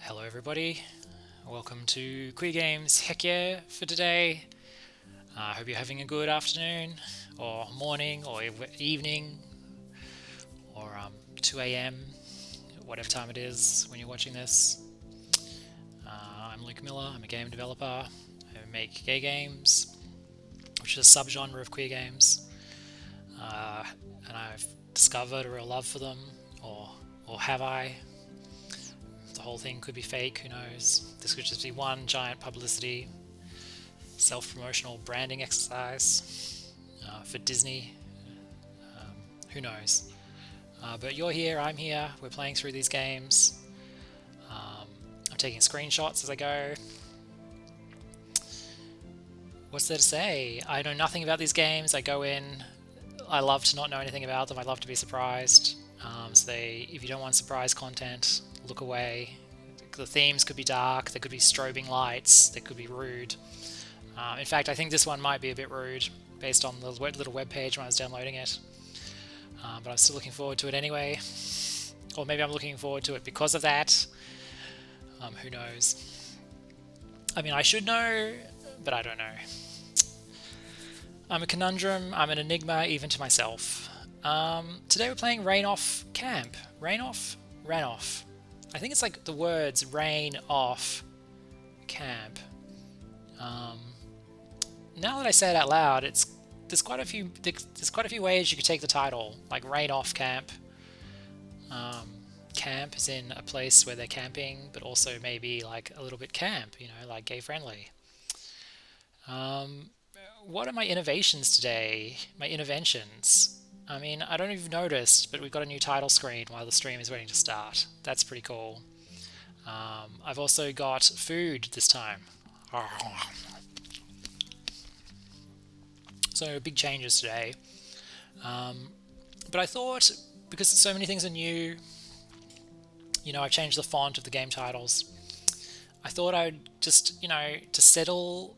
Hello everybody, welcome to Queer Games Heck Yeah for today. I hope you're having a good afternoon or morning or evening or 2 a.m. whatever time it is when you're watching this. I'm Luke Miller, I'm a game developer. I make gay games, which is a subgenre of queer games, and I've discovered a real love for them, or have I? The whole thing could be fake, who knows? This could just be one giant publicity, self-promotional branding exercise for Disney. Who knows? But you're here, I'm here, we're playing through these games. I'm taking screenshots as I go. What's there to say? I know nothing about these games. I go in, I love to not know anything about them. I love to be surprised. If you don't want surprise content, look away. The themes could be dark, there could be strobing lights, they could be rude. In fact, I think this one might be a bit rude based on the little web page when I was downloading it. But I'm still looking forward to it anyway. Or maybe I'm looking forward to it because of that. Who knows? I mean, I should know, but I don't know. I'm a conundrum, I'm an enigma even to myself. Today we're playing Rainoff Camp. Rainoff? Rainoff. I think it's like the words rain off camp. Now that I say it out loud, there's quite a few ways you could take the title, like rain off camp. Camp is in a place where they're camping, but also maybe like a little bit camp, like gay friendly. What are my innovations today? My interventions? I mean, I don't even notice, but we've got a new title screen while the stream is waiting to start. That's pretty cool. I've also got food this time. So big changes today. But I thought, because so many things are new, I've changed the font of the game titles. I thought I'd just, to settle,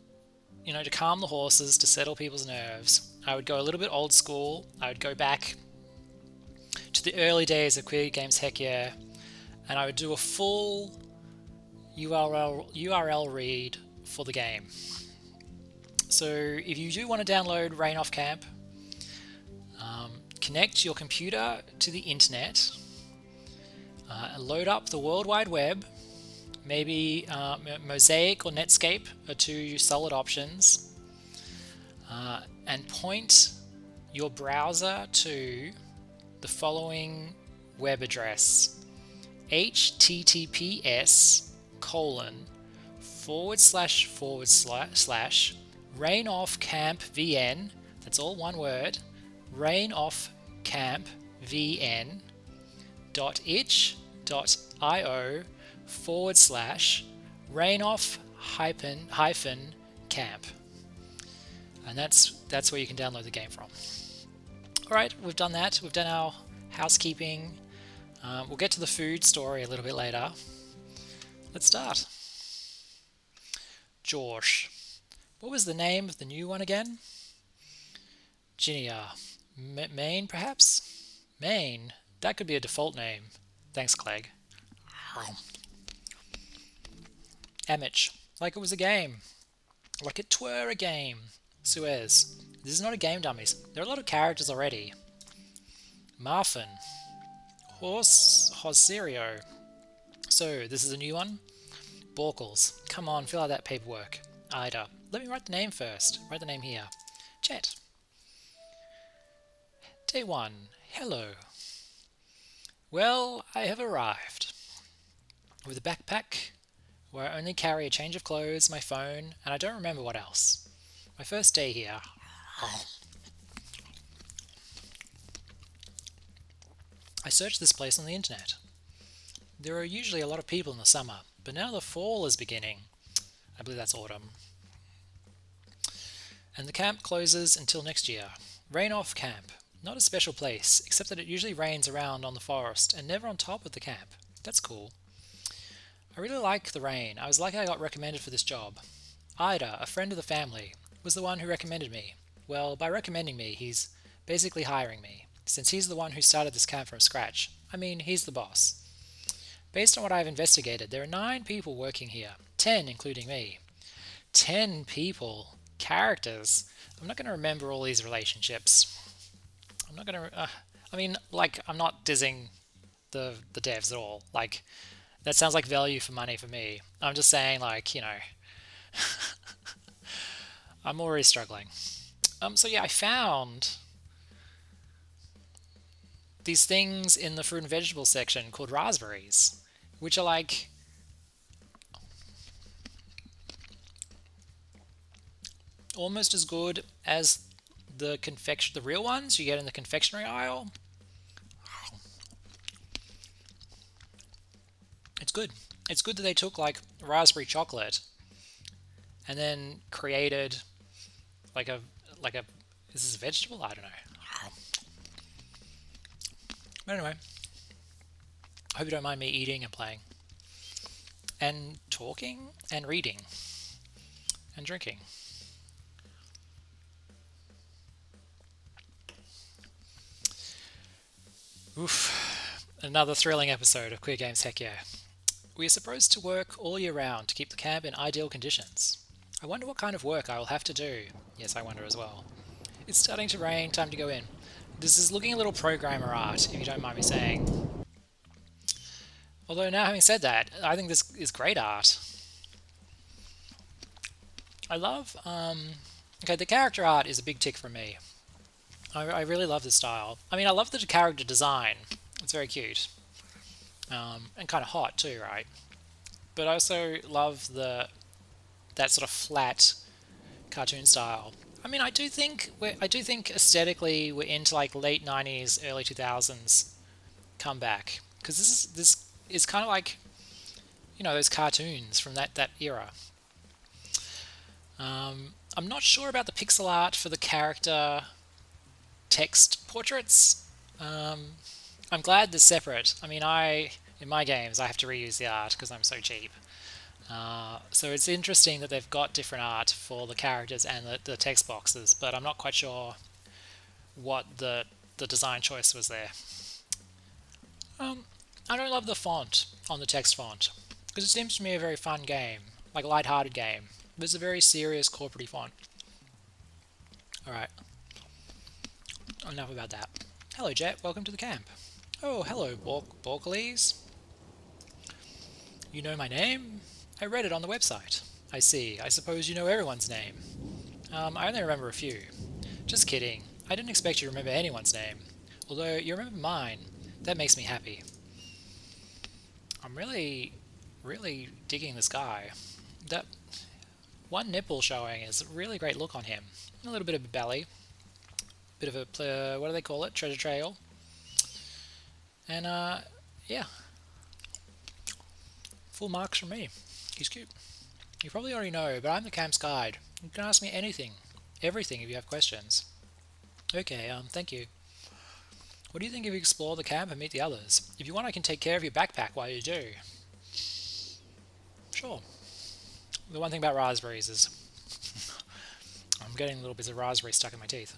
to calm the horses, to settle people's nerves, I would go a little bit old school. I would go back to the early days of Queer Games Heck Yeah, and I would do a full URL read for the game. So if you do want to download Rainoff Camp, connect your computer to the internet, load up the World Wide Web. Maybe Mosaic or Netscape are two solid options. And point your browser to the following web address: https:// rainoffcampvn, that's all one word, rainoffcampvn.itch.io/rainoff-camp. And that's where you can download the game from. Alright, we've done that. We've done our housekeeping. We'll get to the food story a little bit later. Let's start. Josh. What was the name of the new one again? Ginia. Maine, perhaps? Maine. That could be a default name. Thanks, Clegg. Amich. Like it was a game. Like it twere a game. Suez. This is not a game, dummies. There are a lot of characters already. Marfin. Horserio. So, this is a new one. Borkles. Come on, fill out that paperwork. Ida. Let me write the name first. Write the name here. Chet. Day 1. Hello. Well, I have arrived. With a backpack where I only carry a change of clothes, my phone, and I don't remember what else. My first day here. I searched this place on the internet. There are usually a lot of people in the summer, but now the fall is beginning. I believe that's autumn. And the camp closes until next year. Rainoff Camp. Not a special place, except that it usually rains around on the forest and never on top of the camp. That's cool. I really like the rain. I was lucky I got recommended for this job. Ida, a friend of the family, was the one who recommended me. Well, by recommending me, he's basically hiring me, since he's the one who started this camp from scratch. I mean, he's the boss. Based on what I've investigated, there are 9 people working here, 10 including me. 10 people, characters. I'm not going to remember all these relationships. I'm not going to. I mean, like, I'm not dizzing the devs at all. Like, that sounds like value for money for me. I'm just saying, like, I'm already struggling. So yeah, I found these things in the fruit and vegetable section called raspberries, which are like almost as good as the real ones you get in the confectionery aisle. It's good. It's good that they took like raspberry chocolate and then created like a is this a vegetable? I don't know. But anyway, I hope you don't mind me eating and playing and talking and reading and drinking. Oof. Another thrilling episode of Queer Games Heck Yeah. We are supposed to work all year round to keep the camp in ideal conditions. I wonder what kind of work I will have to do. Yes, I wonder as well. It's starting to rain, time to go in. This is looking a little programmer art, if you don't mind me saying. Although now having said that, I think this is great art. I love, okay, the character art is a big tick for me. I really love the style. I mean, I love the character design. It's very cute. And kind of hot too, right? But I also love that sort of flat cartoon style. I mean, I do think aesthetically we're into like late 90s, early 2000s comeback, because this is kind of like those cartoons from that era. I'm not sure about the pixel art for the character text portraits. I'm glad they're separate. I mean, in my games I have to reuse the art because I'm so cheap. So it's interesting that they've got different art for the characters and the text boxes, but I'm not quite sure what the design choice was there. I don't love the font on the text font because it seems to me a very fun game, like a light-hearted game. But it's a very serious corporate font. Alright, enough about that. Hello Jet, welcome to the camp. Oh, hello Borkleys. You know my name? I read it on the website. I see. I suppose you know everyone's name. I only remember a few. Just kidding. I didn't expect you to remember anyone's name. Although you remember mine. That makes me happy. I'm really, really digging this guy. That one nipple showing is a really great look on him. A little bit of a belly. Bit of a, what do they call it? Treasure trail. And, yeah. Full marks from me. He's cute. You probably already know, but I'm the camp's guide. You can ask me anything, everything if you have questions. Okay, thank you. What do you think if you explore the camp and meet the others? If you want, I can take care of your backpack while you do. Sure. The one thing about raspberries is I'm getting little bits of raspberry stuck in my teeth.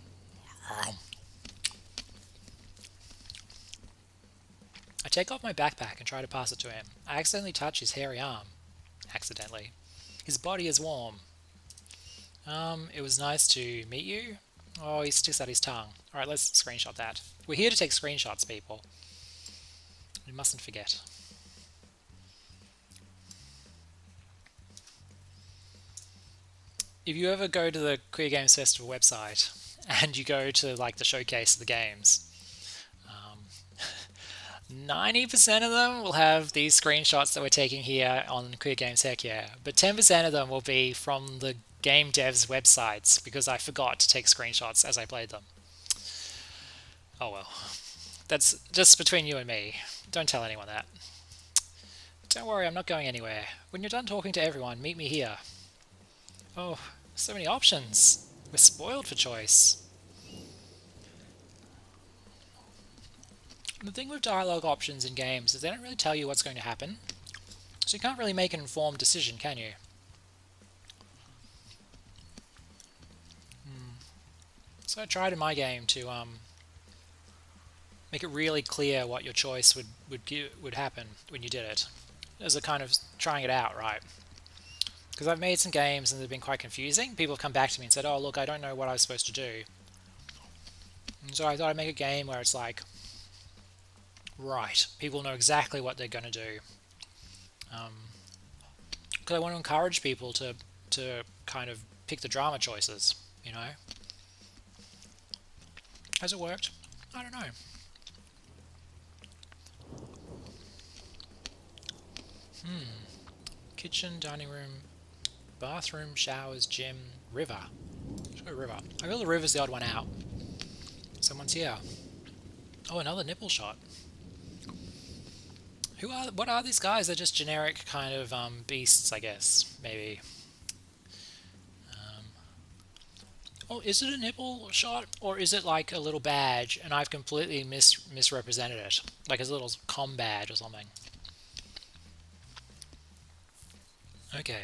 I take off my backpack and try to pass it to him. I accidentally touch his hairy arm. Accidentally. His body is warm. It was nice to meet you. Oh, he sticks out his tongue. Alright, let's screenshot that. We're here to take screenshots, people. We mustn't forget. If you ever go to the Queer Games Festival website and you go to like the showcase of the games, 90% of them will have these screenshots that we're taking here on Queer Games Heck Yeah, but 10% of them will be from the game devs websites because I forgot to take screenshots as I played them. Oh well, that's just between you and me. Don't tell anyone that. Don't worry, I'm not going anywhere. When you're done talking to everyone, meet me here. Oh, so many options. We're spoiled for choice. The thing with dialogue options in games is they don't really tell you what's going to happen, so you can't really make an informed decision, can you? So I tried in my game to make it really clear what your choice would happen when you did it, as a kind of trying it out, right? Because I've made some games and they've been quite confusing. People have come back to me and said, "Oh, look, I don't know what I was supposed to do." And so I thought I'd make a game where it's like, right, people know exactly what they're going to do. Because I want to encourage people to kind of pick the drama choices, you know? Has it worked? I don't know. Kitchen, dining room, bathroom, showers, gym, river. Let's go river. I feel the river's the odd one out. Someone's here. Oh, another nipple shot. What are these guys? They're just generic kind of beasts, I guess. Maybe. Oh, is it a nipple shot, or is it like a little badge and I've completely misrepresented it? Like a little com badge or something. Okay.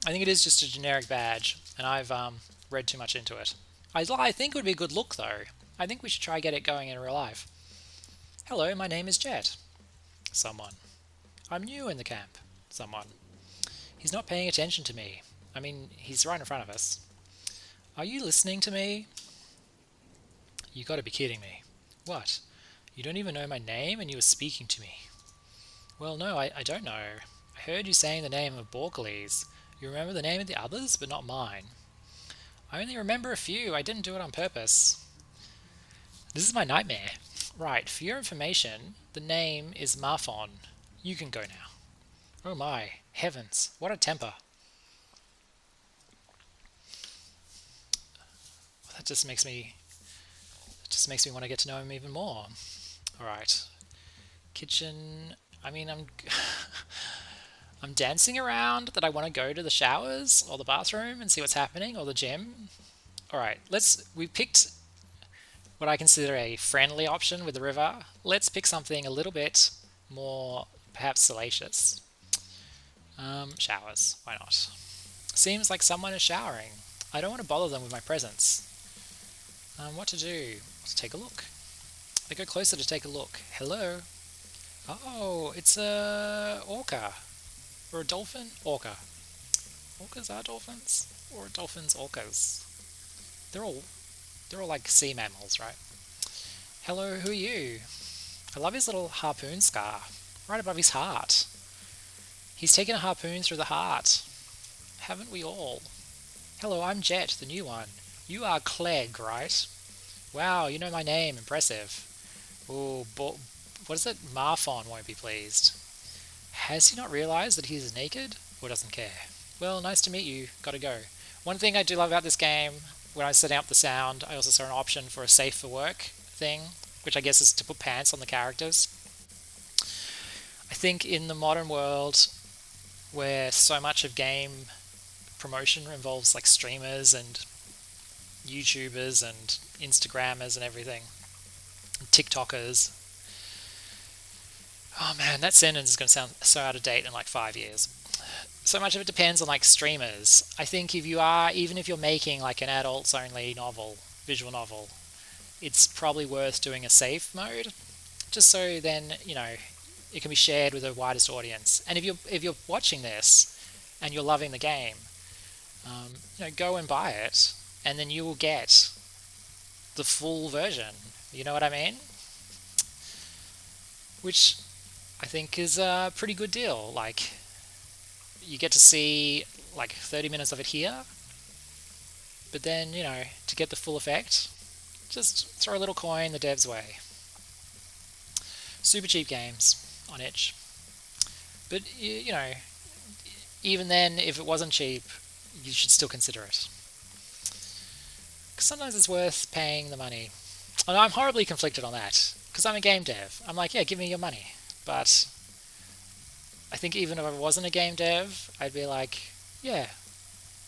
I think it is just a generic badge, and I've read too much into it. I think it would be a good look, though. I think we should try get it going in real life. Hello, my name is Jet. Someone. I'm new in the camp. Someone. He's not paying attention to me. I mean, he's right in front of us. Are you listening to me? You gotta be kidding me. What? You don't even know my name and you were speaking to me. Well, no, I don't know. I heard you saying the name of Borkles. You remember the name of the others, but not mine. I only remember a few. I didn't do it on purpose. This is my nightmare. Right, for your information, the name is Marfon. You can go now. Oh my, heavens, what a temper. That just makes me want to get to know him even more. Alright. Kitchen. I mean, I'm dancing around that I want to go to the showers or the bathroom and see what's happening, or the gym. Alright, we picked what I consider a friendly option with the river. Let's pick something a little bit more, perhaps, salacious. Showers, why not? Seems like someone is showering. I don't want to bother them with my presence. What to do? Let's take a look. I go closer to take a look. Hello? Oh, it's a orca. Or a dolphin? Orca. Orcas are dolphins? Or are dolphins orcas? They're all like sea mammals, right? Hello, who are you? I love his little harpoon scar. Right above his heart. He's taken a harpoon through the heart. Haven't we all? Hello, I'm Jet, the new one. You are Clegg, right? Wow, you know my name. Impressive. Ooh, what is it? Marfon won't be pleased. Has he not realised that he's naked? Or doesn't care? Well, nice to meet you. Gotta go. One thing I do love about this game, when I was setting up the sound, I also saw an option for a safe for work thing, which I guess is to put pants on the characters. I think in the modern world, where so much of game promotion involves like streamers and YouTubers and Instagrammers and everything, and TikTokers. Oh man, that sentence is going to sound so out of date in like 5 years. So much of it depends on like streamers. I think even if you're making like an adults only novel, visual novel, it's probably worth doing a safe mode, just so then, you know, it can be shared with the widest audience. And if you're watching this and you're loving the game, you know, go and buy it, and then you will get the full version. You know what I mean? Which I think is a pretty good deal. Like, you get to see like 30 minutes of it here, but then, you know, to get the full effect, just throw a little coin the dev's way. Super cheap games on itch. But, you know, even then, if it wasn't cheap, you should still consider it. Because sometimes it's worth paying the money. And I'm horribly conflicted on that, because I'm a game dev. I'm like, yeah, give me your money. But I think even if I wasn't a game dev, I'd be like, yeah,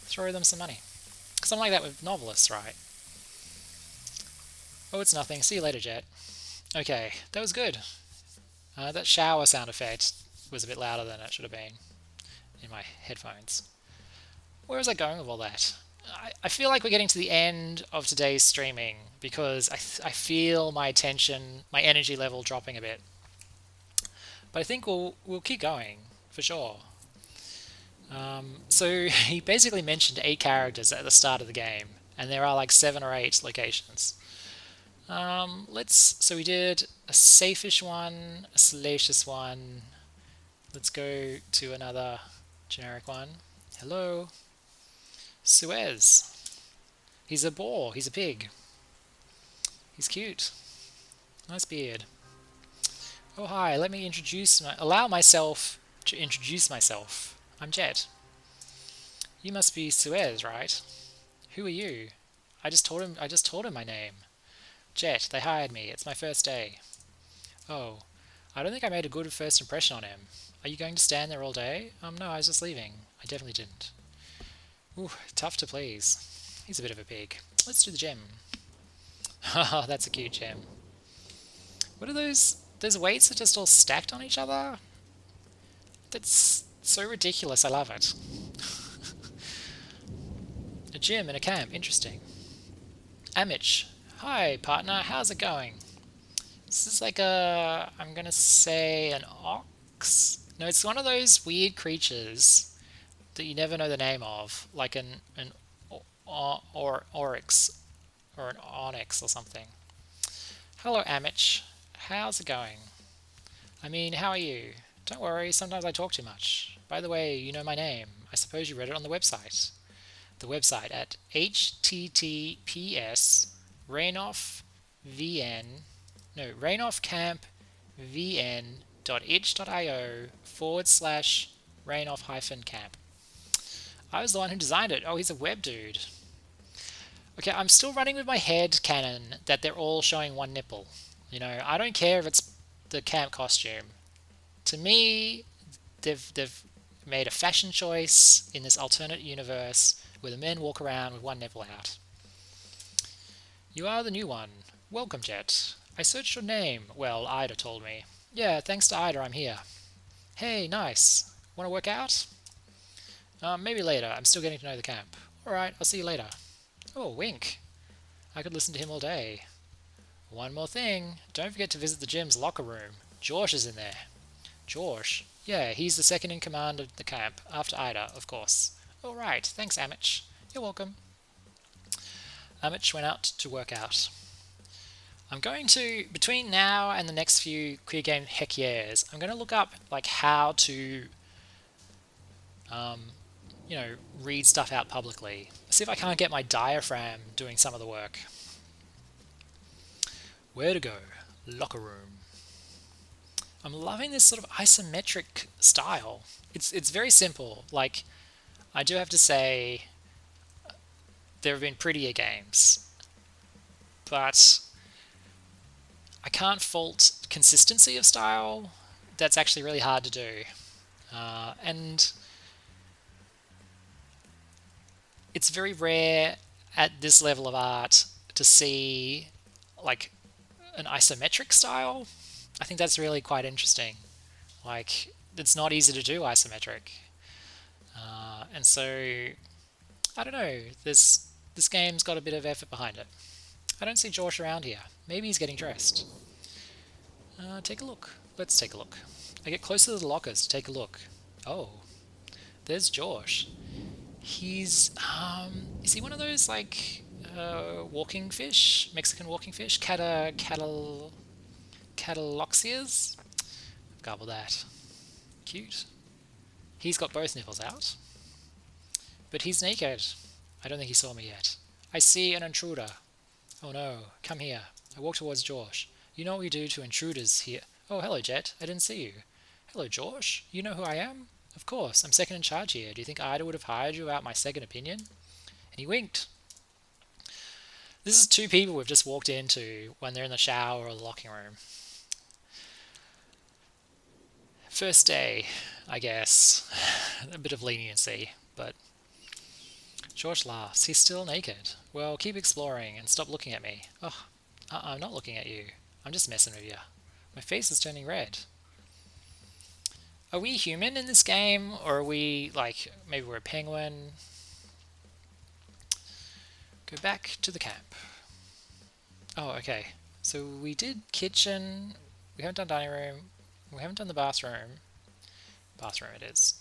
throw them some money. Because I'm like that with novelists, right? Oh, it's nothing. See you later, Jet. Okay, that was good. That shower sound effect was a bit louder than it should have been in my headphones. Where was I going with all that? I feel like we're getting to the end of today's streaming because I feel my attention, my energy level dropping a bit. But I think we'll keep going for sure. So he basically mentioned 8 characters at the start of the game, and there are like 7 or 8 locations. So we did a safe-ish one, a salacious one. Let's go to another generic one. Hello, Suez. He's a boar. He's a pig. He's cute. Nice beard. Oh hi. Let me allow myself to introduce myself. I'm Jet. You must be Suez, right? Who are you? I just told him my name. Jet. They hired me. It's my first day. Oh, I don't think I made a good first impression on him. Are you going to stand there all day? No, I was just leaving. I definitely didn't. Ooh, tough to please. He's a bit of a pig. Let's do the gem. Haha, that's a cute gem. What are those? Those weights are just all stacked on each other? That's so ridiculous. I love it. A gym and a camp. Interesting. Amich. Hi, partner. How's it going? This is like I'm gonna say an ox? No, it's one of those weird creatures that you never know the name of, like an oryx or an onyx or something. Hello, Amich. How's it going? I mean, how are you? Don't worry, sometimes I talk too much. By the way, you know my name. I suppose you read it on the website. The website at https Rainoff VN Rainoff Camp vn.itch.io/Rainoff-camp. I was the one who designed it. Oh, he's a web dude. Okay, I'm still running with my head canon that they're all showing one nipple. You know, I don't care if it's the camp costume. To me, they've made a fashion choice in this alternate universe where the men walk around with one nipple out. You are the new one. Welcome, Jet. I searched your name. Well, Ida told me. Yeah, thanks to Ida, I'm here. Hey, nice. Want to work out? Maybe later. I'm still getting to know the camp. Alright, I'll see you later. Oh, wink. I could listen to him all day. One more thing. Don't forget to visit the gym's locker room. Josh is in there. Josh? Yeah, he's the second in command of the camp, after Ida, of course. Alright, thanks, Amich. You're welcome. Amich went out to work out. I'm going to, between now and the next few Queer Game Heck Yeahs, I'm going to look up like how to, read stuff out publicly. See if I can't get my diaphragm doing some of the work. Where to go? Locker room. I'm loving this sort of isometric style. It's very simple. Like, I do have to say, there have been prettier games, but I can't fault consistency of style. That's actually really hard to do. And it's very rare at this level of art to see like an isometric style. I think that's really quite interesting. Like, it's not easy to do isometric. And so, I don't know, this game's got a bit of effort behind it. I don't see Josh around here. Maybe he's getting dressed. Take a look. Let's take a look. I get closer to the lockers to take a look. Oh, there's Josh. He's, is he one of those, like, walking fish? Mexican walking fish? Cataloxias? Garble that. Cute. He's got both nipples out. But he's naked. I don't think he saw me yet. I see an intruder. Oh no, come here. I walk towards Josh. You know what we do to intruders here. Oh, hello, Jet. I didn't see you. Hello, Josh. You know who I am? Of course, I'm second in charge here. Do you think Ida would have hired you without my second opinion? And he winked. This is 2 people we've just walked into when they're in the shower or the locking room. First day, I guess. A bit of leniency, but George laughs. He's still naked. Well, keep exploring and stop looking at me. Oh, I'm not looking at you. I'm just messing with you. My face is turning red. Are we human in this game? Or are we, like, maybe we're a penguin? Go back to the camp. Oh, okay. So we did kitchen. We haven't done dining room. We haven't done the bathroom. Bathroom it is.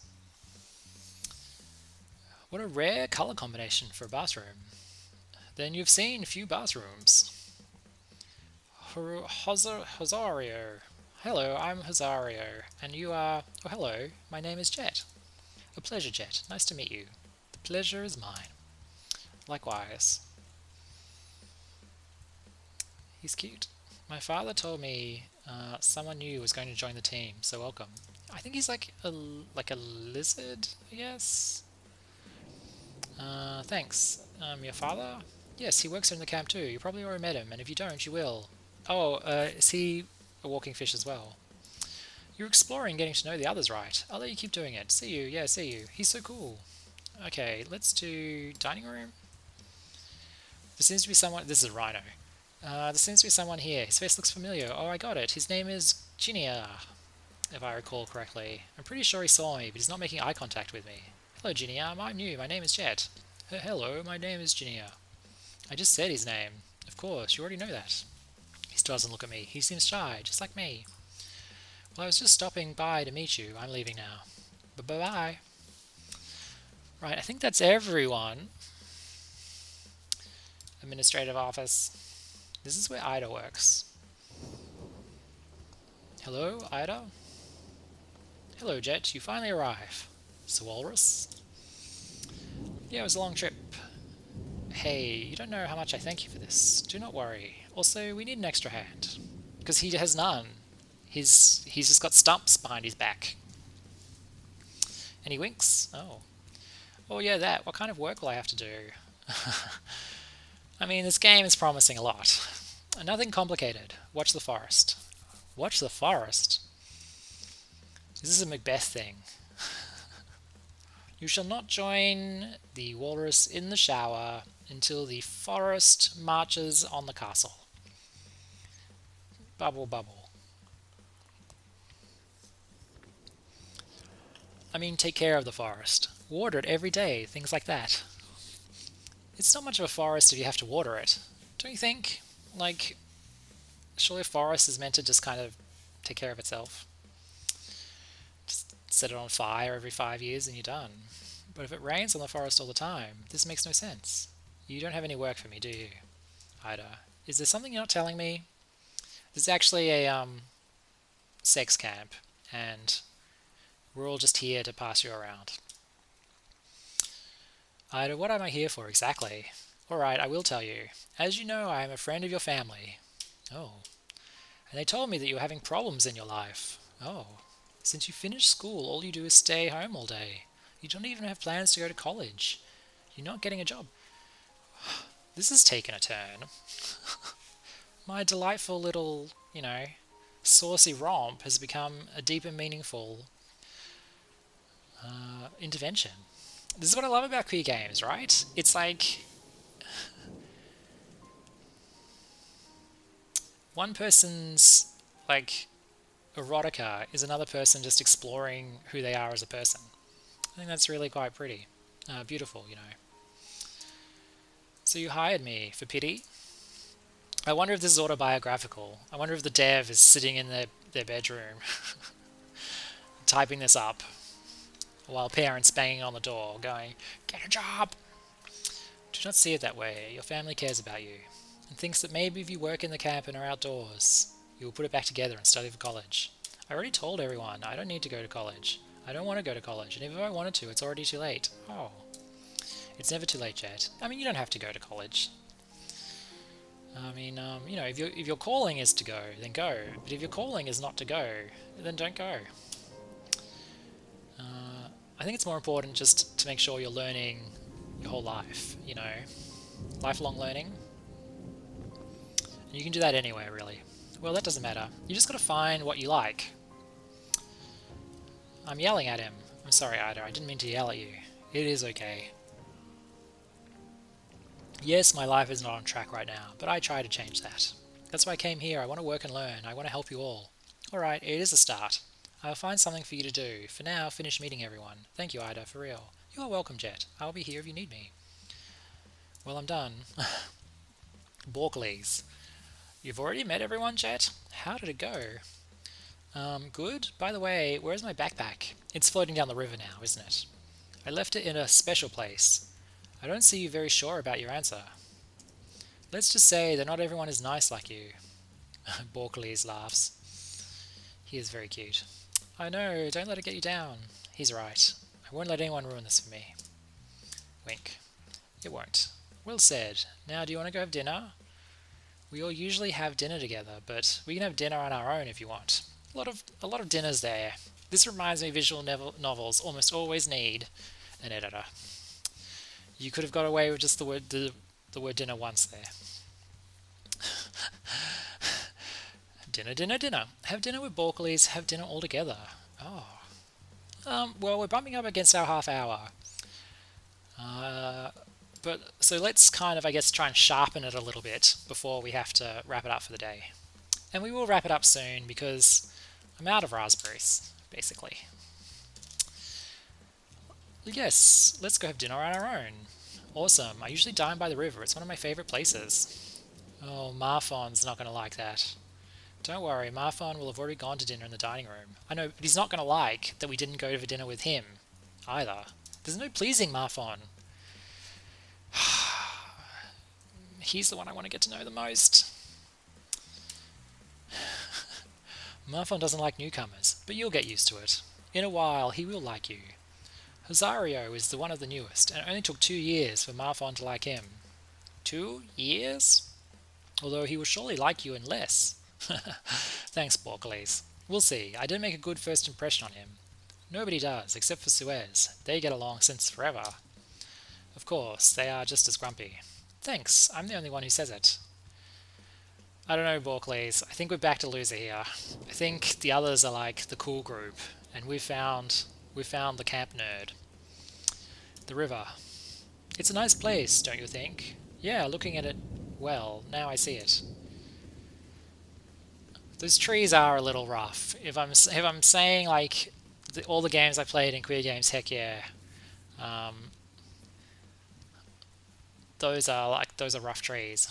What a rare color combination for a bathroom. Then you've seen few bathrooms. Hosario. Hello, I'm Hosario. And you are... Oh, hello. My name is Jet. A pleasure, Jet. Nice to meet you. The pleasure is mine. Likewise. He's cute. My father told me someone new was going to join the team, so welcome. I think he's like a lizard, I guess. Thanks. Your father? Yes, he works in the camp too. You probably already met him, and if you don't, you will. Oh, is he a walking fish as well? You're exploring, getting to know the others, right? I'll let you keep doing it. See you. Yeah, see you. He's so cool. Okay, let's do dining room. There seems to be someone... This is Rhino. There seems to be someone here. His face looks familiar. Oh, I got it. His name is Ginia, if I recall correctly. I'm pretty sure he saw me, but he's not making eye contact with me. Hello, Ginia. I'm new. My name is Jet. Hello, my name is Ginia. I just said his name. Of course, you already know that. He still doesn't look at me. He seems shy, just like me. Well, I was just stopping by to meet you. I'm leaving now. Bye-bye. Right, I think that's everyone. Administrative office. This is where Ida works. Hello, Ida? Hello, Jet. You finally arrive. Sir Walrus? Yeah, it was a long trip. Hey, you don't know how much I thank you for this. Do not worry. Also, we need an extra hand. Because he has none. He's just got stumps behind his back. And he winks. Oh. Oh yeah, that. What kind of work will I have to do? I mean, this game is promising a lot. Nothing complicated. Watch the forest. Watch the forest? This is a Macbeth thing. You shall not join the walrus in the shower until the forest marches on the castle. Bubble, bubble. I mean, take care of the forest. Water it every day, things like that. It's not much of a forest if you have to water it, don't you think? Like, surely a forest is meant to just kind of take care of itself. Just set it on fire every 5 years and you're done. But if it rains on the forest all the time, this makes no sense. You don't have any work for me, do you, Ida? Is there something you're not telling me? This is actually a sex camp, and we're all just here to pass you around. Ida, what am I here for exactly? Alright, I will tell you. As you know, I am a friend of your family. Oh. And they told me that you were having problems in your life. Oh. Since you finished school, all you do is stay home all day. You don't even have plans to go to college. You're not getting a job. This has taken a turn. My delightful little, saucy romp has become a deep and meaningful intervention. This is what I love about queer games, right? It's like one person's erotica is another person just exploring who they are as a person. I think that's really quite pretty. Beautiful, So you hired me for pity? I wonder if this is autobiographical. I wonder if the dev is sitting in their bedroom typing this up while parents banging on the door going, "Get a job!" Do not see it that way. Your family cares about you and thinks that maybe if you work in the camp and are outdoors, you will put it back together and study for college. I already told everyone I don't need to go to college. I don't want to go to college, and if I wanted to, it's already too late. Oh. It's never too late, Jet. I mean, you don't have to go to college. I mean, if your calling is to go, then go. But if your calling is not to go, then don't go. I think it's more important just to make sure you're learning your whole life, lifelong learning. And you can do that anywhere, really. Well, that doesn't matter. You just got to find what you like. I'm yelling at him. I'm sorry, Ida. I didn't mean to yell at you. It is okay. Yes, my life is not on track right now, but I try to change that. That's why I came here. I want to work and learn. I want to help you all. Alright, it is a start. I'll find something for you to do. For now, finish meeting everyone. Thank you, Ida, for real. You are welcome, Jet. I'll be here if you need me. Well, I'm done. Borkleys. You've already met everyone, Jet? How did it go? Good. By the way, where's my backpack? It's floating down the river now, isn't it? I left it in a special place. I don't see you very sure about your answer. Let's just say that not everyone is nice like you. Borkleys laughs. He is very cute. I know, don't let it get you down. He's right. I won't let anyone ruin this for me. Wink. It won't. Well said. Now, do you want to go have dinner? We all usually have dinner together, but we can have dinner on our own if you want. A lot of dinners there. This reminds me visual novels almost always need an editor. You could have got away with just the word dinner once there. Dinner, dinner, dinner. Have dinner with Borkleys, have dinner all together. Oh. Well, we're bumping up against our half hour. But so let's kind of, I guess, try and sharpen it a little bit before we have to wrap it up for the day. And we will wrap it up soon because I'm out of raspberries, basically. Yes, let's go have dinner on our own. Awesome. I usually dine by the river. It's one of my favorite places. Oh, Marfon's not going to like that. Don't worry, Marfon will have already gone to dinner in the dining room. I know, but he's not going to like that we didn't go to dinner with him either. There's no pleasing Marfon. He's the one I want to get to know the most. Marfon doesn't like newcomers, but you'll get used to it. In a while, he will like you. Hosario is the one of the newest, and it only took 2 years for Marfon to like him. 2 years? Although he will surely like you in less. Thanks, Borkleys. We'll see. I did make a good first impression on him. Nobody does, except for Suez. They get along since forever. Of course, they are just as grumpy. Thanks, I'm the only one who says it. I don't know, Borkleys. I think we're back to loser here. I think the others are like the cool group, and we found the camp nerd. The river. It's a nice place, don't you think? Yeah, looking at it, well, now I see it. Those trees are a little rough. If I'm saying like all the games I played in Queer Games, heck yeah, those are rough trees.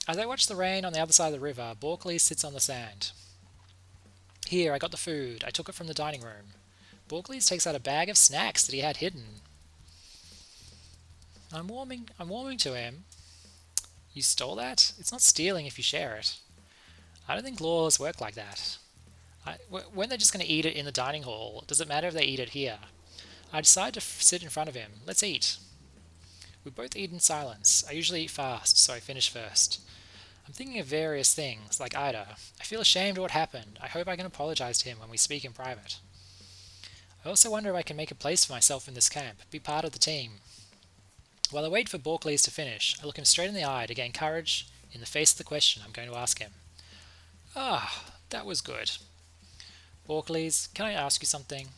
As I watch the rain on the other side of the river, Borkley sits on the sand. Here, I got the food. I took it from the dining room. Borkley takes out a bag of snacks that he had hidden. I'm warming to him. You stole that? It's not stealing if you share it. I don't think laws work like that. When they're just going to eat it in the dining hall, does it matter if they eat it here? I decide to sit in front of him. Let's eat. We both eat in silence. I usually eat fast, so I finish first. I'm thinking of various things, like Ida. I feel ashamed of what happened. I hope I can apologize to him when we speak in private. I also wonder if I can make a place for myself in this camp, be part of the team. While I wait for Borkleys to finish, I look him straight in the eye to gain courage in the face of the question I'm going to ask him. Ah, that was good. Borkleys, can I ask you something?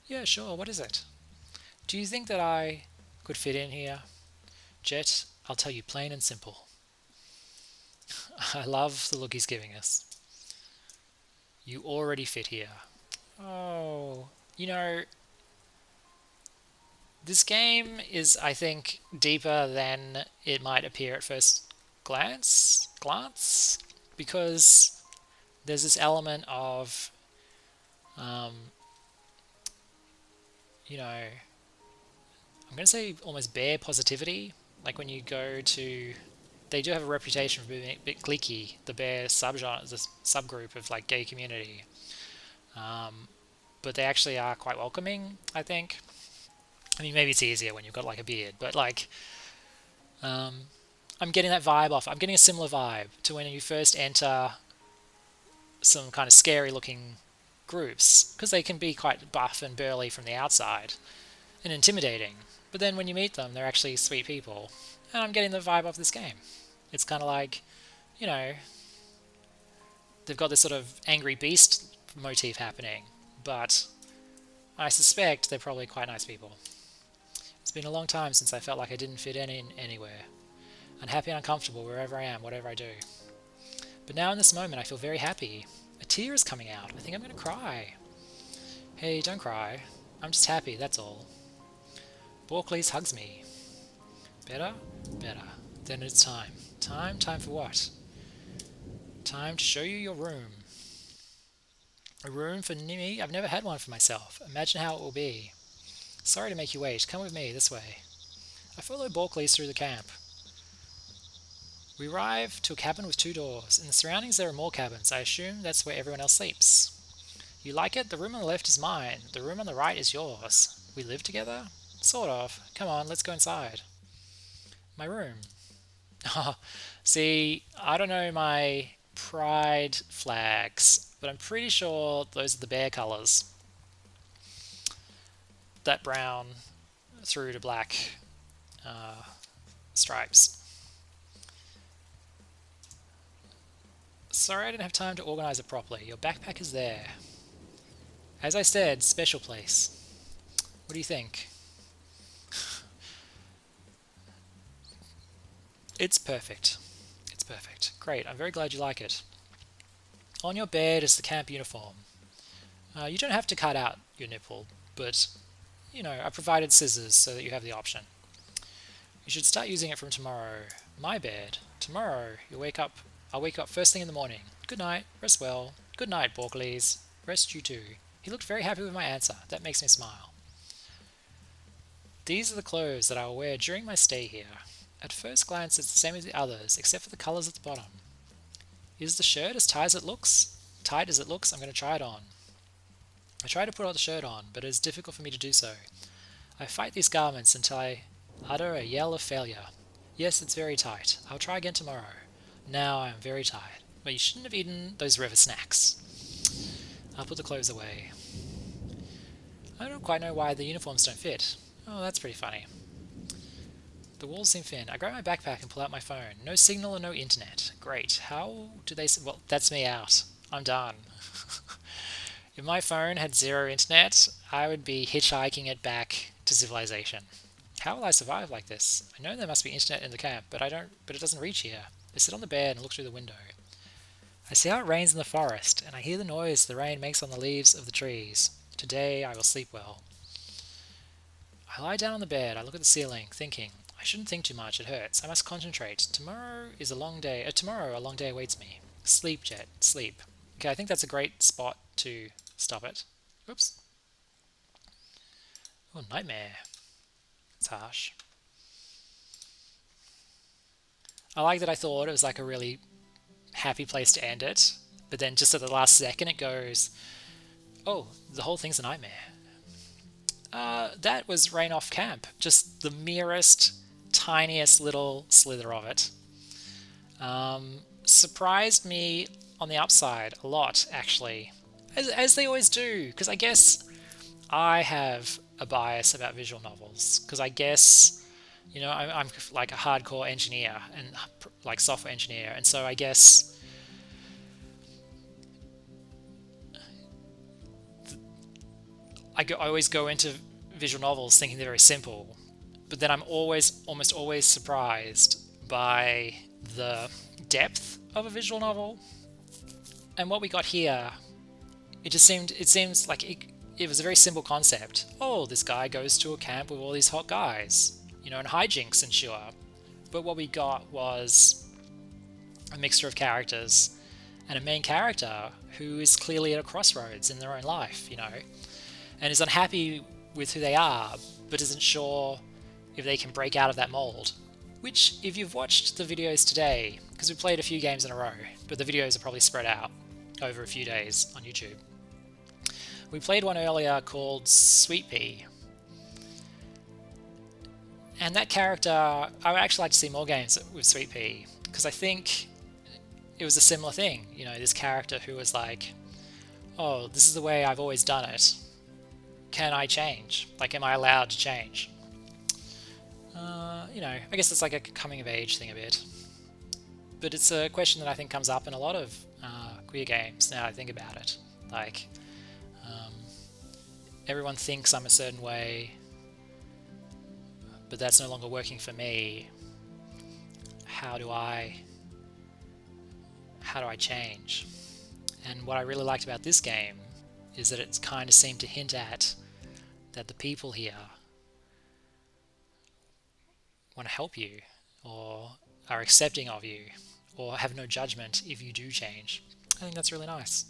Yeah, sure, what is it? Do you think that I could fit in here? Jet, I'll tell you plain and simple. I love the look he's giving us. You already fit here. Oh, this game is, I think, deeper than it might appear at first glance, because there's this element of, I'm going to say almost bare positivity. Like when you go to, they do have a reputation for being a bit cliquey, the bare subgenre, the subgroup of like gay community. But they actually are quite welcoming, I think. I mean, maybe it's easier when you've got like a beard, but like, I'm getting that vibe off. I'm getting a similar vibe to when you first enter some kind of scary looking groups, because they can be quite buff and burly from the outside and intimidating. But then when you meet them, they're actually sweet people. And I'm getting the vibe of this game. It's kind of like, they've got this sort of angry beast motif happening, but I suspect they're probably quite nice people. It's been a long time since I felt like I didn't fit in anywhere. Unhappy and uncomfortable wherever I am, whatever I do. But now in this moment I feel very happy. A tear is coming out. I think I'm going to cry. Hey, don't cry. I'm just happy, that's all. Borkleys hugs me. Better? Better. then it's time. Time for what? Time to show you your room. A room for me? I've never had one for myself. Imagine how it will be. Sorry to make you wait. Come with me, this way. I follow Balkleys through the camp. We arrive to a cabin with 2 doors. In the surroundings there are more cabins. I assume that's where everyone else sleeps. You like it? The room on the left is mine. The room on the right is yours. We live together? Sort of. Come on, let's go inside. My room. See, I don't know my pride flags, but I'm pretty sure those are the bear colours. That brown through to black stripes. Sorry I didn't have time to organise it properly. Your backpack is there. As I said, special place. What do you think? It's perfect. It's perfect. Great, I'm very glad you like it. On your bed is the camp uniform. You don't have to cut out your nipple, but, you know, I provided scissors so that you have the option. You should start using it from tomorrow. My bed. Tomorrow, I'll wake up first thing in the morning. Good night, rest well. Good night, Balkleys. Rest you too. He looked very happy with my answer. That makes me smile. These are the clothes that I will wear during my stay here. At first glance it's the same as the others, except for the colours at the bottom. Is the shirt as tight as it looks? I'm going to try it on. I try to put the shirt on, but it is difficult for me to do so. I fight these garments until I utter a yell of failure. Yes, it's very tight. I'll try again tomorrow. Now I am very tired. But you shouldn't have eaten those river snacks. I'll put the clothes away. I don't quite know why the uniforms don't fit. Oh, that's pretty funny. The walls seem thin. I grab my backpack and pull out my phone. No signal and no internet. Great. How do they... Well, that's me out. I'm done. If my phone had 0 internet, I would be hitchhiking it back to civilization. How will I survive like this? I know there must be internet in the camp, but it doesn't reach here. I sit on the bed and look through the window. I see how it rains in the forest, and I hear the noise the rain makes on the leaves of the trees. Today I will sleep well. I lie down on the bed. I look at the ceiling, thinking. I shouldn't think too much, it hurts. I must concentrate. Tomorrow a long day awaits me. Sleep, Jet, sleep. Okay, I think that's a great spot to stop it. Oops. Oh, nightmare. It's harsh. I like that I thought it was like a really happy place to end it, but then just at the last second it goes, oh, the whole thing's a nightmare. That was Rainoff camp. Just the merest, tiniest little slither of it. Surprised me on the upside a lot, actually. As they always do, because I guess I have a bias about visual novels, because I guess, you know, I'm like a hardcore engineer and like software engineer, and so I guess I always go into visual novels thinking they're very simple, but then I'm almost always surprised by the depth of a visual novel. And what we got here, it seems like it was a very simple concept. Oh, this guy goes to a camp with all these hot guys, you know, and hijinks ensue. But what we got was a mixture of characters and a main character who is clearly at a crossroads in their own life, you know, and is unhappy with who they are, but isn't sure if they can break out of that mold. Which, if you've watched the videos today, because we played a few games in a row, but the videos are probably spread out over a few days on YouTube. We played one earlier called Sweet Pea. And that character, I would actually like to see more games with Sweet Pea, because I think it was a similar thing. You know, this character who was like, oh, this is the way I've always done it. Can I change? Like, am I allowed to change? You know, I guess it's like a coming of age thing a bit. But it's a question that I think comes up in a lot of queer games now I think about it. Like, everyone thinks I'm a certain way, but that's no longer working for me. How do I change? And what I really liked about this game is that it kind of seemed to hint at that the people here want to help you, or are accepting of you or have no judgment if you do change. I think that's really nice.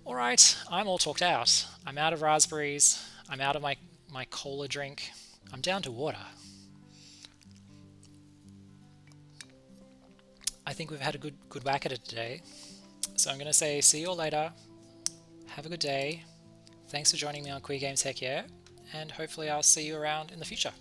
Alright, I'm all talked out. I'm out of raspberries. I'm out of my cola drink. I'm down to water. I think we've had a good whack at it today. So I'm going to say see you all later. Have a good day. Thanks for joining me on Queer Games Heck Yeah, and hopefully I'll see you around in the future.